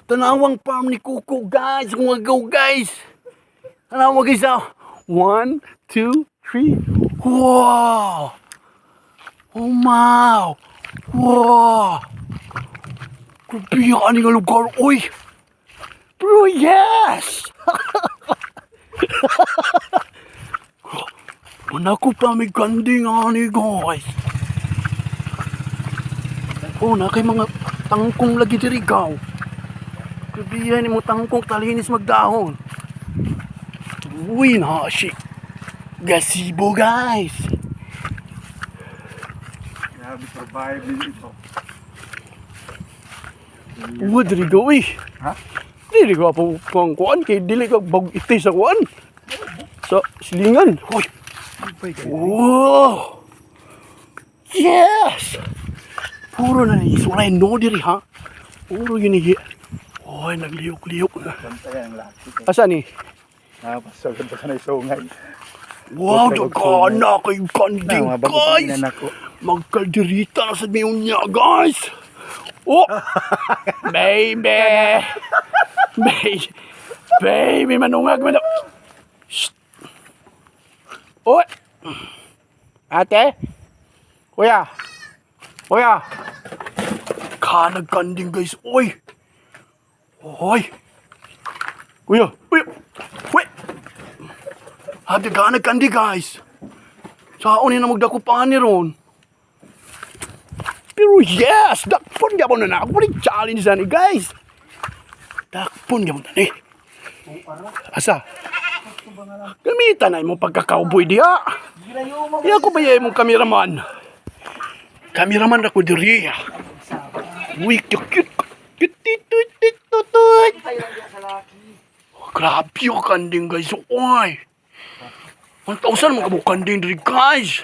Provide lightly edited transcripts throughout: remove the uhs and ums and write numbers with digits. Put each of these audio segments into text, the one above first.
Tanawang farm ni Kuko, guys. Mga go, guys. Tanawa, guys, ah. 1, 2, 3. Wow! Oh, wow! Wow! Grabe yan nga lugar, uy! Bro, yes! Manako pa may ganding ani, guys. Oh, na kay mga tangkong lagi dirigaw. Grabe yan mo tangkong talinis magdahon. Uy, na si gazebo, guys. Grabe, survive din ito. Uy, dirigaw, uy. Ha? Dirigaw po pang kuan kay dili ka bag iti sa kuan. Sa silingan. Uy. Wow! Yes! Puro na isuray no diri ha. Puro yun eh. Uy, nagliyok-liyok na. Bantay ang laki. Asa ni? Napasagod pa sa naisungay. Wow, dagana kay kanding, Mga bago guys! panginanak ko. Magkaldirita na sa miyon niya, guys! Oh! Baby! Baby, manungag man. Shh! Oh! Ate? Kuya! Kuya! Kanag kanding, guys. Oy! Oy! Kuya! Kuya! Wait! Hadi kanag kandi, guys. Saan na magdakupahan ni Ron? Pero yes! Dakpon niya mo na ako. Pwede challenge na ni, guys. Dakpon niya mo na ni. Asa? Gamitan na mo pagkakauboy diya. Iya ko ba yung mong kameraman? Kameraman na ko diri. Uy, cute. Tut. Grabe yung kanding, guys. Uy. 1,000 mga kabukanding diri, guys.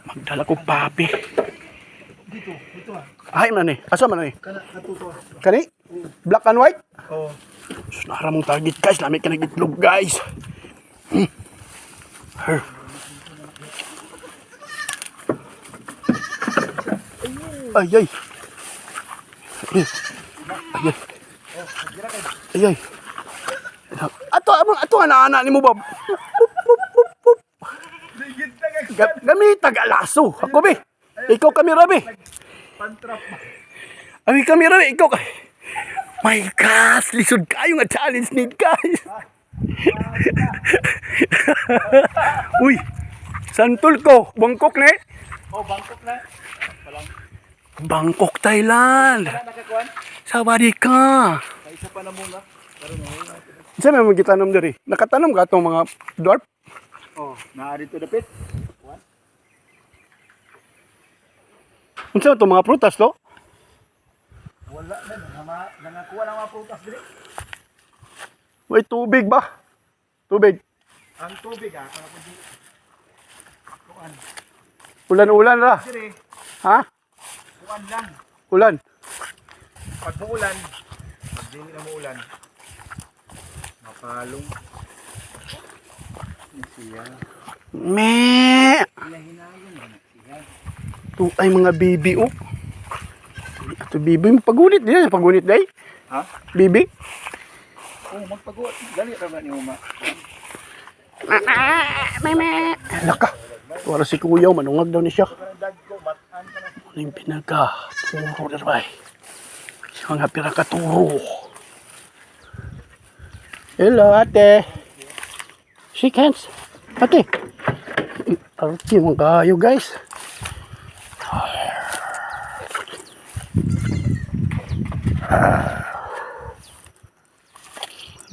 Magdala ko papi. Ay, man eh. Asa man eh? Kani? Black and white? Oo. Nara mong target, guys. Lamig ka nag-itlog, guys. Ay. Ay. Ato ana ni mo ba? Gami tagalaso. Ako be. Ikaw kamera be. Ami kamera be, ikaw. My gosh, lisod kayo nga challenge ni guys. Uy. Santol ko, Bangkok na eh. Oh, Bangkok na. Bangkok, Thailand. Nakakuan? Sabari ka. May isa pa na muna. Saan may magitanom diri? Nakatanom ka itong mga dwarf? Oh, naari to dapit. Saan itong mga prutas to? Wala na. Nangakuha ng mga prutas diri. May tubig ba? Tubig. Ang tubig para pwede. Kuan. Ulan-ulan ra. Diri, Ha? kuan lang. Ulan. Pag muulan, pag dili na muulan, mapalong. Siya. Me. Hinahin na siya. Ito ay mga bibi oh. Ito bibi. Pagunit din. Pagunit day. Ha? Bibi. Oh, magpag-uot. Dali ra ba ni Uma? Meme. Laka. Wala si kuya. Manungag daw ni siya. Dagko, batan ka na. Ano yung pinaga? Turo na ba? Mga pinakaturo. Hello, ate. Shake hands. Ate. Arte mga kayo, guys.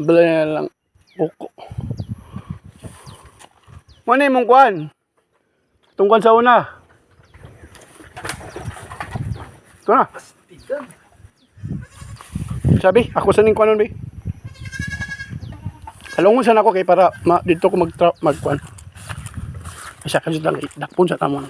Bala na lang. Oko. Muna yung mong kuhan. Tungkol sa una. Ito na. Sabi, ako sa ning kuhanon, be. Kalungon sana ako kay para dito ko magkuhan. Isa kasi lang, dakpon sa tamon.